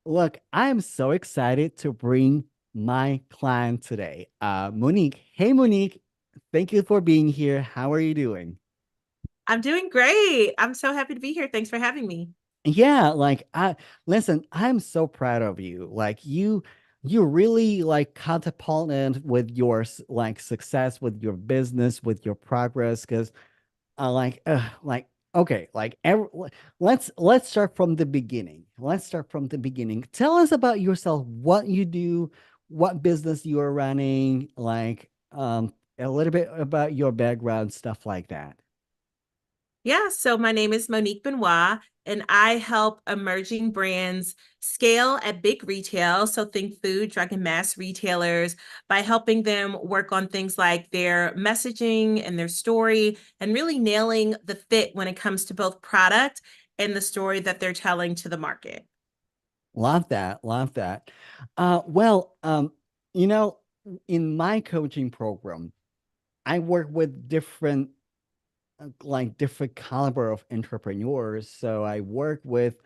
Look, I'm so excited to bring my client today. Monique. Hey, Monique. Thank you for being here. How are you doing? I'm doing great. I'm so happy to be here. Thanks for having me. Yeah, like I listen, I'm so proud of you. Like you really like catapulted with your like success with your business, with your progress, because like okay, let's start from the beginning. Let's start from the beginning. Tell us about yourself, what you do, what business you are running, a little bit about your background, stuff like that. Yeah, so my name is Monique Benoit, and I help emerging brands scale at big retail. So think food, drug, and mass retailers by helping them work on things like their messaging and their story and really nailing the fit when it comes to both product and the story that they're telling to the market. Love that. Love that. Well, you know, in my coaching program, I work with different caliber of entrepreneurs. So I work with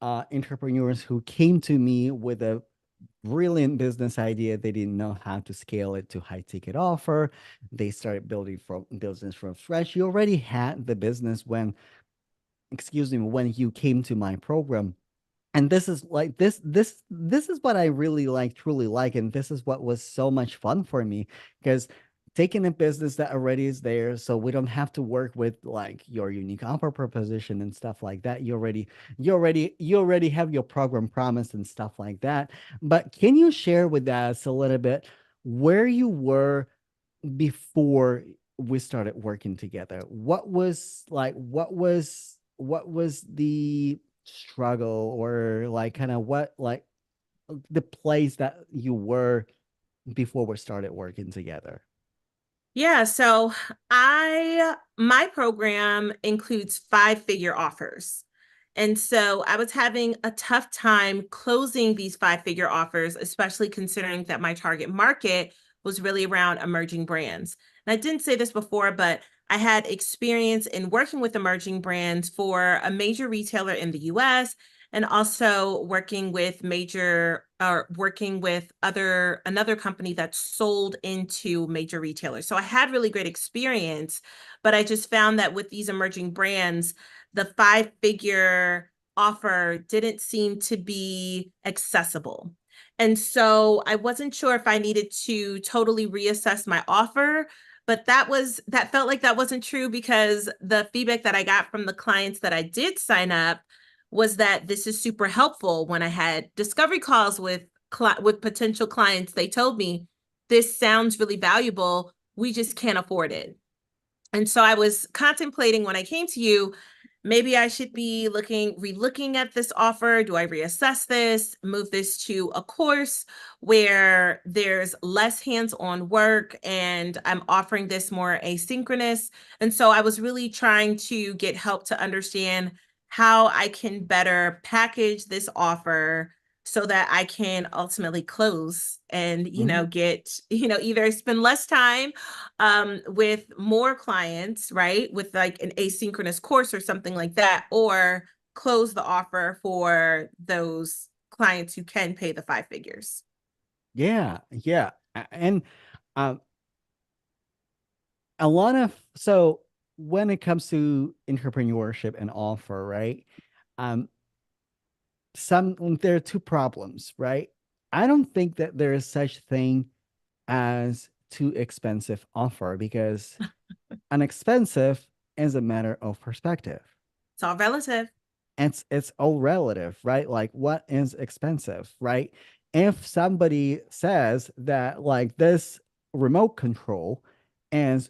entrepreneurs who came to me with a brilliant business idea. They didn't know how to scale it to high ticket offer. They started building from business from scratch. You already had the business excuse me, when you came to my program. And this is like this is what I really like, truly like, and this is what was so much fun for me because taking a business that already is there, so we don't have to work with like your unique offer proposition and stuff like that. You already have your program promised and stuff like that. But can you share with us a little bit where you were before we started working together? What was the struggle, or like kind of what like the place that you were before we started working together? Yeah, so my program includes five-figure offers. And so I was having a tough time closing these five-figure offers, especially considering that my target market was really around emerging brands. And I didn't say this before, but I had experience in working with emerging brands for a major retailer in the US and also working with major or working with another company that sold into major retailers. So I had really great experience, but I just found that with these emerging brands, the five-figure offer didn't seem to be accessible. And so I wasn't sure if I needed to totally reassess my offer, but that felt like that wasn't true because the feedback that I got from the clients that I did sign up was that this is super helpful. When I had discovery calls with potential clients, they told me this sounds really valuable. We just can't afford it. And so I was contemplating when I came to you, maybe I should be relooking at this offer. Do I reassess this, move this to a course where there's less hands-on work and I'm offering this more asynchronous? And so I was really trying to get help to understand how I can better package this offer so that I can ultimately close and, Mhm. get, either spend less time with more clients, right? With like an asynchronous course or something like that, or close the offer for those clients who can pay the five figures. Yeah, yeah. And um a lot of so when it comes to entrepreneurship and offer, right? Um there are two problems, right? I don't think that there is such thing as too expensive offer, because an expensive is a matter of perspective. It's all relative. It's all relative, right? Like what is expensive, right? If somebody says that like this remote control is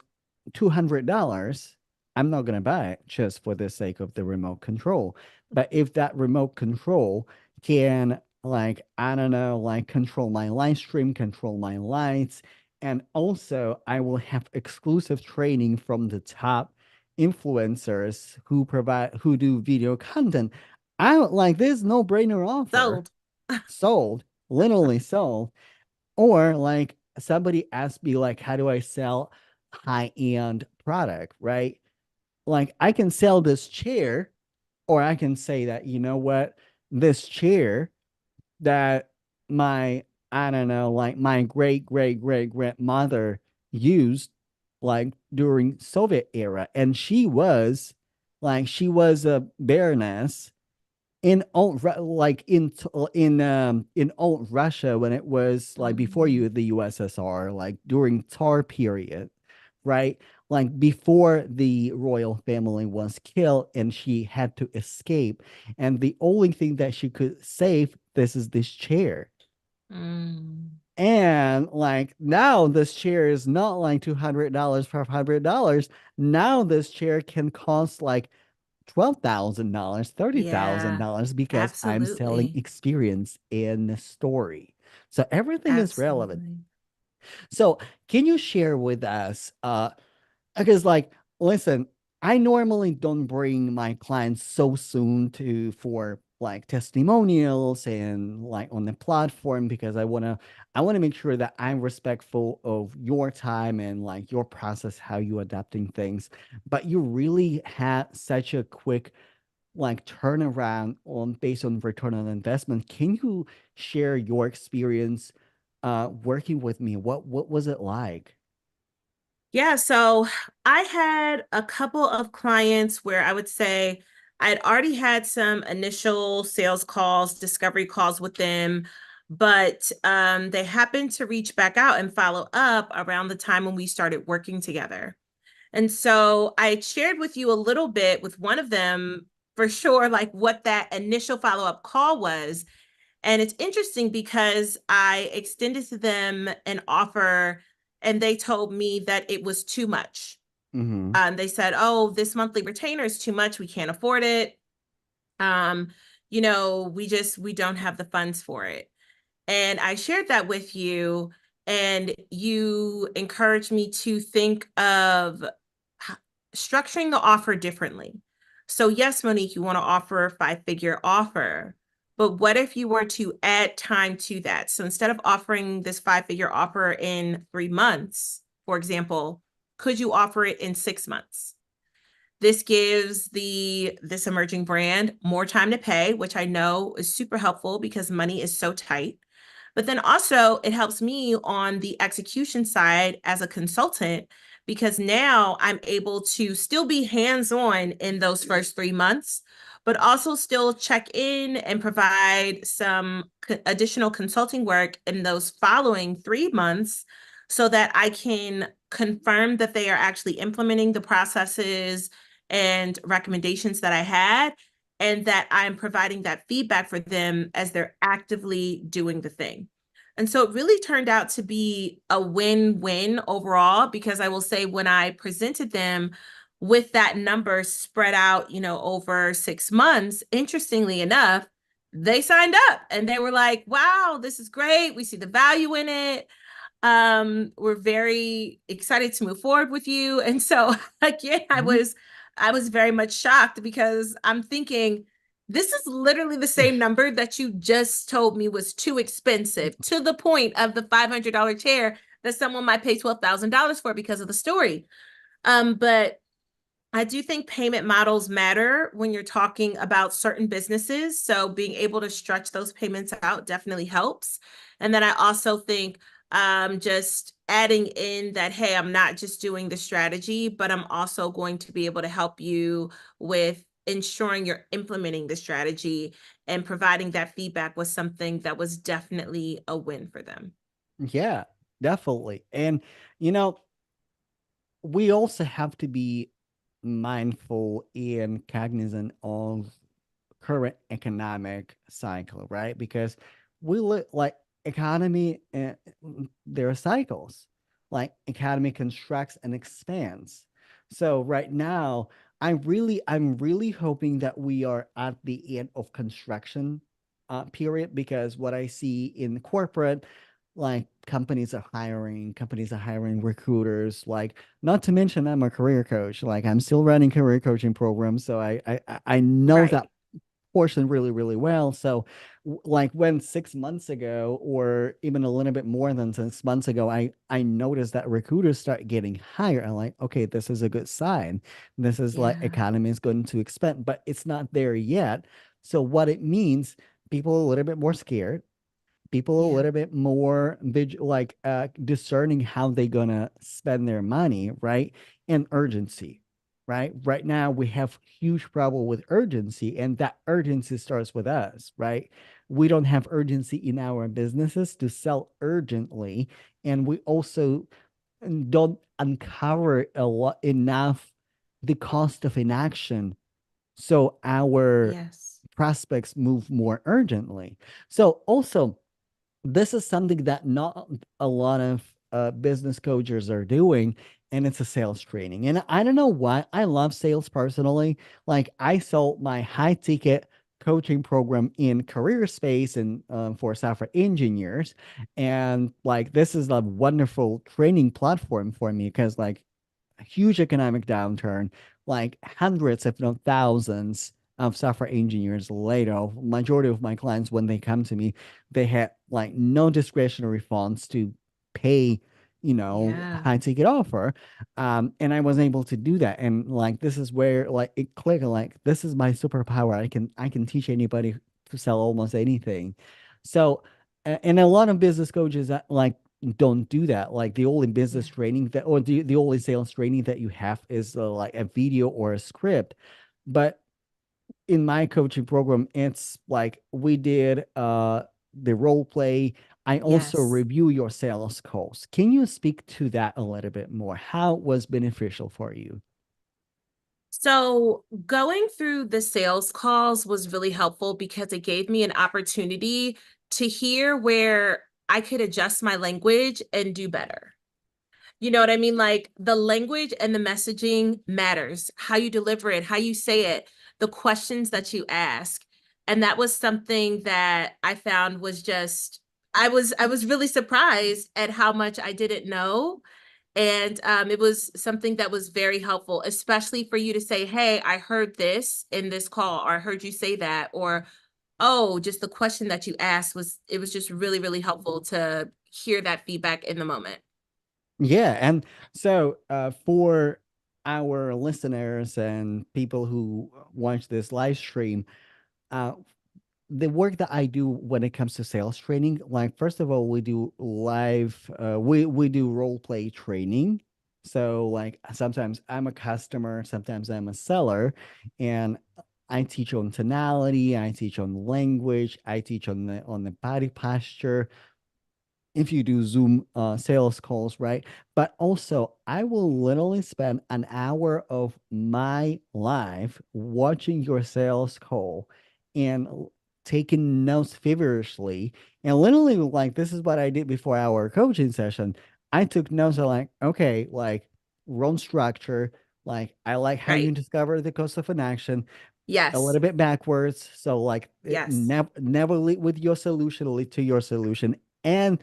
$200, I'm not gonna buy it just for the sake of the remote control. But if that remote control can, like, I don't know, like control my live stream, control my lights, and also I will have exclusive training from the top influencers who do video content. I don't like this no-brainer offer. Sold. Sold, literally sold. Or like somebody asked me like, how do I sell high-end product, right? Like I can sell this chair, or I can say that, you know what, this chair that my, I don't know, like my great grandmother used like during Soviet era. And she was a baroness in like in old Russia when it was like before Mm, the USSR, like during Tsar period, right? Like before the royal family was killed and she had to escape, and the only thing that she could save this chair. mm. And like now this chair is not like $200, $500. Now this chair can cost like $12,000, Yeah, $30,000 because I'm selling absolutely. experience in the story. So everything is relevant. Absolutely. So can you share with us because like listen, I normally don't bring my clients so soon to for like testimonials and like on the platform because I want to make sure that I'm respectful of your time and like your process, how you adapting things. But you really had such a quick like turnaround on based on return on investment. Can you share your experience working with me? What was it like? Yeah, so I had a couple of clients where I would say I'd already had some initial sales calls, discovery calls with them, but they happened to reach back out and follow up around the time when we started working together. And so I shared with you a little bit with one of them for sure, like what that initial follow up call was. And it's interesting because I extended to them an offer and they told me that it was too much. Hmm. They said, "Oh, this monthly retainer is too much. We can't afford it. Um, we don't have the funds for it." And I shared that with you, and you encouraged me to think of structuring the offer differently. So, yes, Monique, you want to offer a 5 figure offer, but what if you were to add time to that? So, instead of offering this 5 figure offer in 3 months, for example, could you offer it in 6 months? This gives this emerging brand more time to pay, which I know is super helpful because money is so tight. But then also it helps me on the execution side as a consultant because now I'm able to still be hands-on in those first 3 months, but also still check in and provide some additional consulting work in those following 3 months so that I can confirm that they are actually implementing the processes and recommendations that I had, and that I'm providing that feedback for them as they're actively doing the thing. And so it really turned out to be a win-win overall, because I will say when I presented them with that number spread out, over 6 months, interestingly enough, they signed up and they were like, wow, this is great. We see the value in it. We're very excited to move forward with you. And so again, I was very much shocked because I'm thinking this is literally the same number that you just told me was too expensive, to the point of the $500 chair that someone might pay $12,000 for because of the story. But I do think payment models matter when you're talking about certain businesses. So being able to stretch those payments out definitely helps. And then I also think just adding in that, hey, I'm not just doing the strategy, but I'm also going to be able to help you with ensuring you're implementing the strategy, and providing that feedback was something that was definitely a win for them. Yeah, definitely. And you know, we also have to be mindful and cognizant of current economic cycle, right? Because we look like economy, there are cycles. Like economy contracts and expands. So right now, I'm really hoping that we are at the end of construction period because what I see in corporate, like companies are hiring recruiters, like not to mention I'm a career coach, like I'm still running career coaching programs, so I know that Right. portion really, really well. So, like when 6 months ago, or even a little bit more than 6 months ago, I noticed that recruiters start getting higher. I'm like, okay, this is a good sign. This is like Yeah. economy is going to expand, but it's not there yet. So what it means, people are a little bit more scared. people a Yeah. little bit more discerning how they're gonna spend their money, right? And urgency, right? Right now we have huge problem with urgency, and that urgency starts with us, right? We don't have urgency in our businesses to sell urgently, and we also don't uncover a lot enough the cost of inaction, so our Yes. prospects move more urgently. So also, this is something that not a lot of business coaches are doing, and it's a sales training. And I don't know why I love sales personally. Like I sold my high ticket coaching program in career space and for software engineers, and like this is a wonderful training platform for me because like a huge economic downturn, like hundreds, if not thousands, of software engineers laid off. Majority of my clients, when they come to me, they had like no discretionary funds to pay, Yeah. high ticket offer. And I was able to do that. And like this is where like it clicked, like this is my superpower. I can teach anybody to sell almost anything. So and a lot of business coaches like don't do that. Like the only business Yeah. training that, or the only sales training that you have is like a video or a script. But in my coaching program, it's like we did the role play. I also Yes. review your sales calls. Can you speak to that a little bit more? How it was beneficial for you? So going through the sales calls was really helpful because it gave me an opportunity to hear where I could adjust my language and do better. You know what I mean? Like the language and the messaging matters, how you deliver it, how you say it, the questions that you ask. And that was something that I found was just I was really surprised at how much I didn't know. And it was something that was very helpful, especially for you to say, hey, I heard this in this call, or I heard you say that, or oh, just the question that you asked was it was just really, really helpful to hear that feedback in the moment. Yeah, and so for our listeners and people who watch this live stream, uh, the work that I do when it comes to sales training, like first of all, we do live, we do role play training. So like sometimes I'm a customer, sometimes I'm a seller, and I teach on tonality, I teach on language, I teach on the body posture, if you do Zoom sales calls, right? But also, I will literally spend an hour of my life watching your sales call and taking notes feverishly. And literally, like, this is what I did before our coaching session. I took notes of like, okay, like, wrong structure. Like, I like how you Right. discover the cost of an action a Yes. little bit backwards. So, like, Yes. never lead with your solution, lead to your solution. And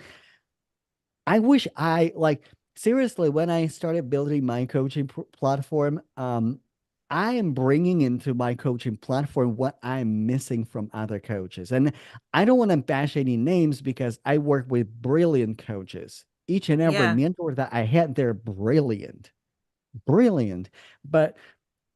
I wish I like seriously when I started building my coaching platform, I am bringing into my coaching platform what I'm missing from other coaches. And I don't want to bash any names because I work with brilliant coaches. Each and every Yeah. mentor that I had, they're brilliant, brilliant. But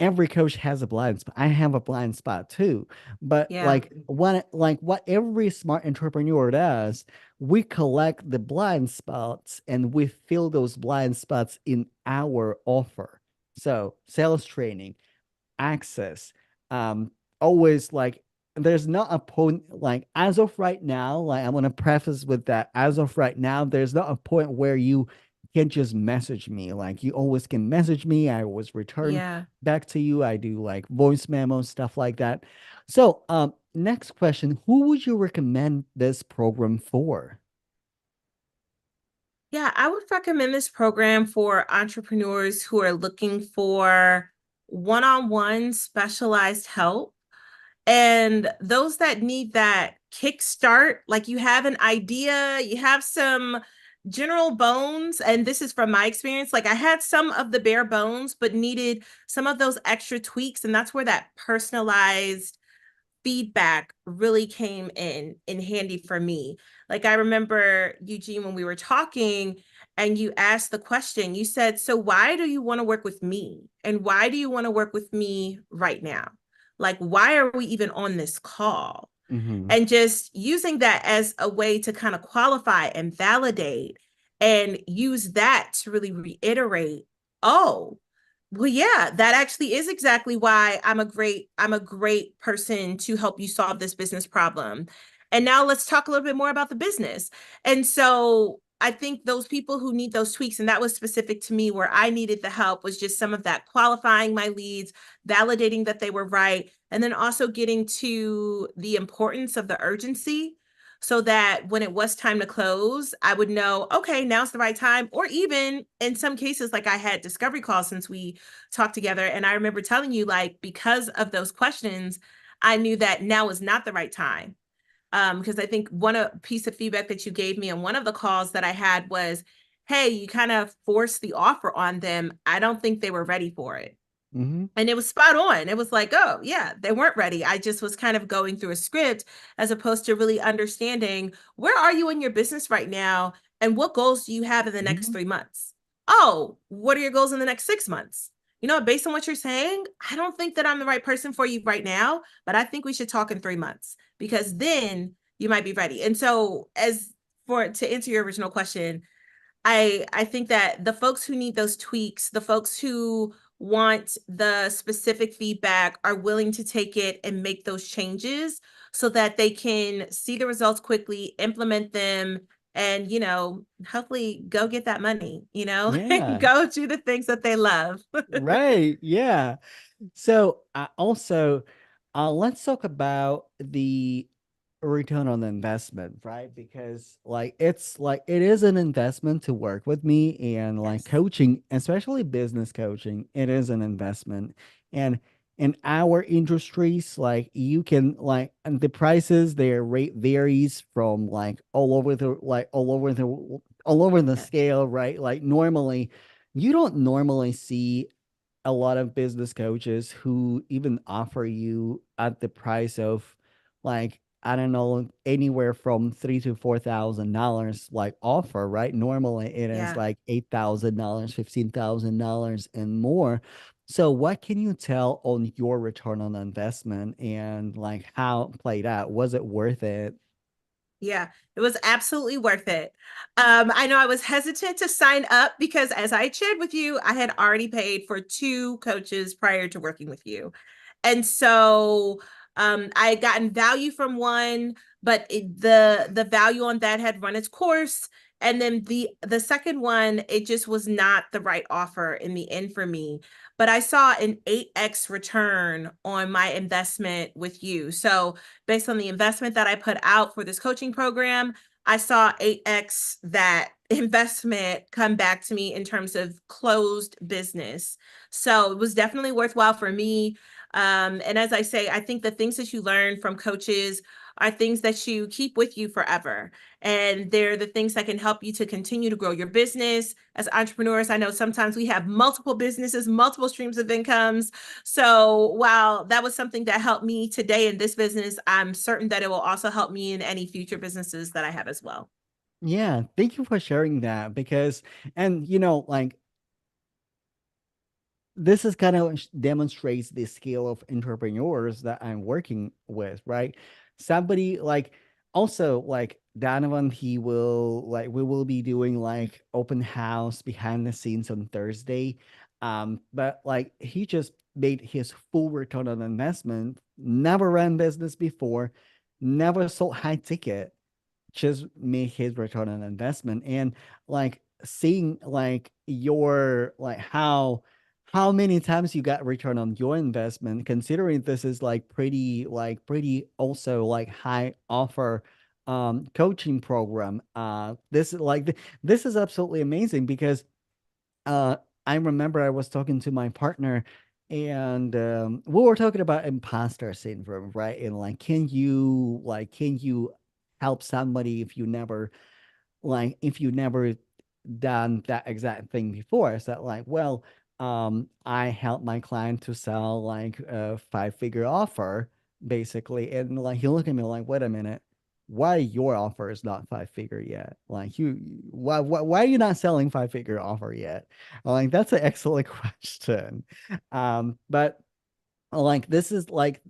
every coach has a blind spot. I have a blind spot too. But Yeah. like what every smart entrepreneur does, we collect the blind spots and we fill those blind spots in our offer. So sales training, access, always like there's not a point like as of right now, like I want to preface with that as of right now, there's not a point where you can just message me. Like you always can message me. I always return Yeah. back to you. I do like voice memos, stuff like that. So next question, who would you recommend this program for? Yeah, I would recommend this program for entrepreneurs who are looking for one-on-one specialized help and those that need that kickstart, like you have an idea, you have some general bones, and this is from my experience. Like I had some of the bare bones, but needed some of those extra tweaks, and that's where that personalized feedback really came in handy for me. Like I remember Eugene when we were talking and you asked the question, you said, "So why do you want to work with me? And why do you want to work with me right now? Like why are we even on this call?" Mm-hmm. and just using that as a way to kind of qualify and validate and use that to really reiterate, oh, well, yeah, that actually is exactly why I'm a great person to help you solve this business problem. And now let's talk a little bit more about the business. And so I think those people who need those tweaks, and that was specific to me where I needed the help, was just some of that qualifying my leads, validating that they were right, and then also getting to the importance of the urgency so that when it was time to close, I would know, okay, now's the right time. Or even in some cases, like I had discovery calls since we talked together. And I remember telling you, like, because of those questions, I knew that now was not the right time. Because I think one piece of feedback that you gave me on one of the calls that I had was, hey, you kind of forced the offer on them. I don't think they were ready for it. Mm-hmm. And it was spot on. It was like, oh, yeah, they weren't ready. I just was kind of going through a script as opposed to really understanding where are you in your business right now and what goals do you have in the next Mm-hmm. 3 months? Oh, what are your goals in the next 6 months? You know, based on what you're saying, I don't think that I'm the right person for you right now, but I think we should talk in 3 months because then you might be ready. And so, as for to answer your original question, I think that the folks who need those tweaks, the folks who want the specific feedback are willing to take it and make those changes so that they can see the results quickly, implement them, and hopefully go get that money, and Yeah. go do the things that they love. Right. Yeah. So also, let's talk about the return on investment, right? Because like it's like it is an investment to work with me, and like Yes. coaching, especially business coaching, it is an investment. And in our industries, like you can like and the prices, their rate varies from like all over the Yeah. scale, right? Like normally you don't normally see a lot of business coaches who even offer you at the price of like I don't know anywhere from $3,000 to $4,000 like offer, right? Normally it is Yeah. like $8,000, $15,000 and more. So what can you tell on your return on investment and like how it played out? Was it worth it? Yeah, it was absolutely worth it. I know I was hesitant to sign up because, as I shared with you, I had already paid for two coaches prior to working with you. And so I had gotten value from one, but the value on that had run its course. And then the second one, it just was not the right offer in the end for me. But I saw an 8x return on my investment with you. So based on the investment that I put out for this coaching program, I saw 8x that investment come back to me in terms of closed business. So it was definitely worthwhile for me. And as I say, I think the things that you learn from coaches are things that you keep with you forever. And they're the things that can help you to continue to grow your business. As entrepreneurs, I know sometimes we have multiple businesses, multiple streams of incomes. So while that was something that helped me today in this business, I'm certain that it will also help me in any future businesses that I have as well. Yeah, thank you for sharing that because and like this is kind of demonstrates the scale of entrepreneurs that I'm working with, right? Somebody like also like Donovan, he will like we will be doing like open house behind the scenes on Thursday. But like he just made his full return on investment, never ran business before, never sold high ticket, just made his return on investment. And like seeing like your like how many times you got return on your investment, considering this is like pretty also like high offer coaching program. This is like this is absolutely amazing because uh I remember I was talking to my partner, and we were talking about imposter syndrome, right? And like can you help somebody if you never if you never done that exact thing before? Is that like, well, I helped my client to sell like a 5-figure offer, basically. And like he looked at me like, wait a minute, why your offer is not 5-figure yet? Like why are you not selling 5-figure offer yet? I'm like, that's an excellent question. But like this is like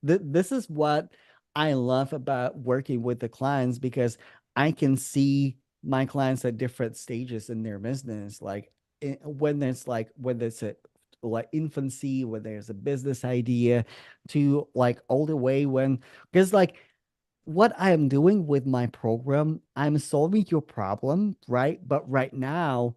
this is what I love about working with the clients because I can see my clients at different stages in their business. Like when there's like when there's a like infancy, when there's a business idea, to like all the way when because like what I am doing with my program, I'm solving your problem, right? But right now,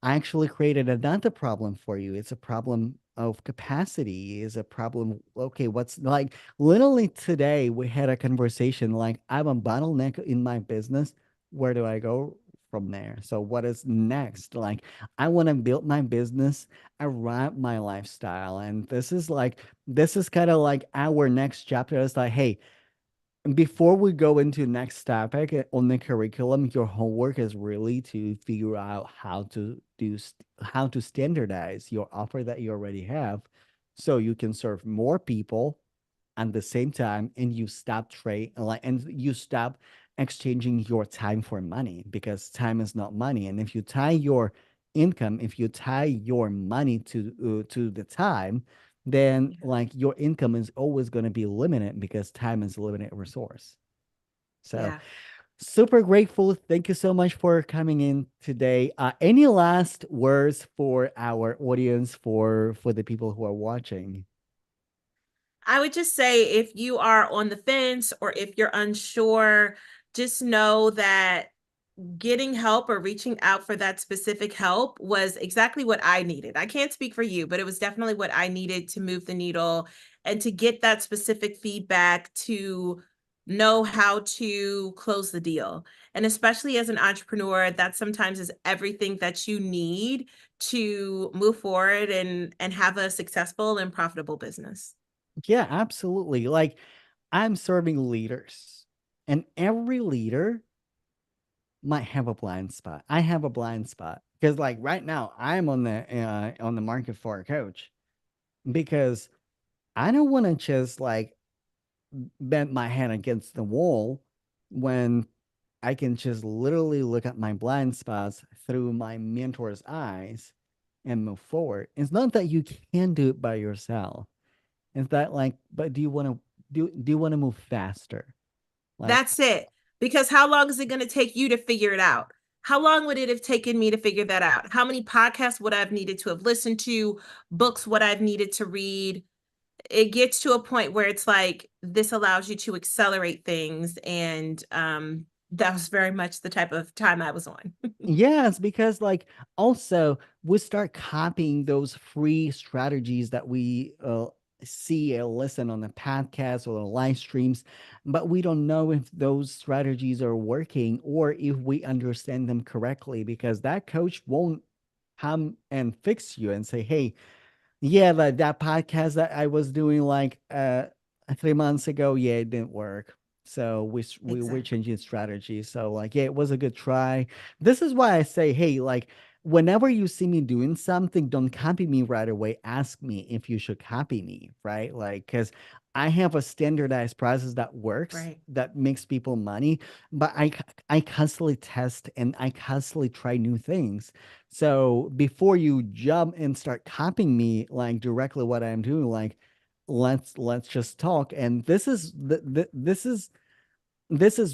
I actually created another problem for you. It's a problem of capacity, is a problem. Okay, what's like literally today we had a conversation like I'm a bottleneck in my business. Where do I go from there? So what is next? Like I want to build my business around my lifestyle. And this is kind of like our next chapter. It's like, hey, before we go into next topic on the curriculum, your homework is really to figure out how to how to standardize your offer that you already have, so you can serve more people at the same time, and you stop trade like and you stop exchanging your time for money, because time is not money. And if you tie your income, if you tie your money to the time, then Yeah. like your income is always going to be limited, because time is a limited resource. So Yeah. super grateful. Thank you so much for coming in today. Any last words for our audience, for the people who are watching? I would just say if you are on the fence or if you're unsure, just know that getting help or reaching out for that specific help was exactly what I needed. I can't speak for you, but it was definitely what I needed to move the needle and to get that specific feedback to know how to close the deal. And especially as an entrepreneur, that sometimes is everything that you need to move forward and have a successful and profitable business. Yeah, absolutely. Like I'm serving leaders, and every leader might have a blind spot. I have a blind spot because, like, right now, I'm on the market for a coach, because I don't want to just like bend my head against the wall when I can just literally look at my blind spots through my mentor's eyes and move forward. It's not that you can do it by yourself. It's that like, but do you want to move faster? Like, That's it. Because how long is it going to take you to figure it out? How long would it have taken me to figure that out? How many podcasts would I have needed to have listened to? Books would I've needed to read? It gets to a point where it's like this allows you to accelerate things, and that was very much the type of time I was on. yes, because like also we start copying those free strategies that we see and listen on the podcast or the live streams, but we don't know if those strategies are working or if we understand them correctly, because that coach won't come and fix you and say, "Hey, yeah, that podcast that I was doing like 3 months ago, yeah, it didn't work. So we're Exactly. changing strategy. So like, yeah, it was a good try. This is why I say, hey, like whenever you see me doing something, don't copy me right away. Ask me if you should copy me, right? Like, because I have a standardized process that works, Right. that makes people money, but I constantly test and I constantly try new things. So before you jump and start copying me like directly what I'm doing, like let's just talk. And this is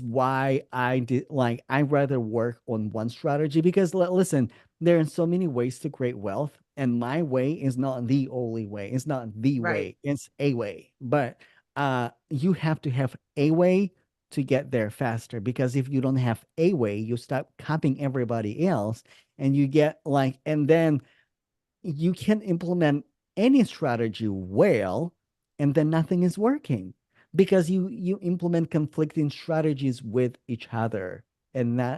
why I did like I rather work on one strategy, because listen, there are so many ways to create wealth, and my way is not the only way. It's not the Right. way. It's a way. But you have to have a way to get there faster, because if you don't have a way, you start copying everybody else, and you get like and then you can implement any strategy well, and then nothing is working, because you implement conflicting strategies with each other, and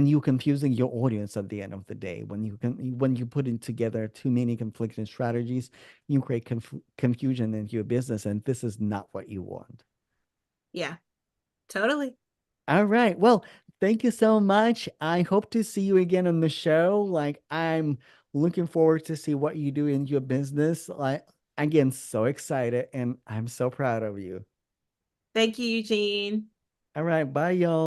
you confusing your audience at the end of the day. When you put in together too many conflicting strategies, you create confusion in your business, and this is not what you want. Yeah, totally. All right. Well, thank you so much. I hope to see you again on the show. Like I'm looking forward to see what you do in your business. Like again, so excited, and I'm so proud of you. Thank you, Eugene. All right. Bye, y'all.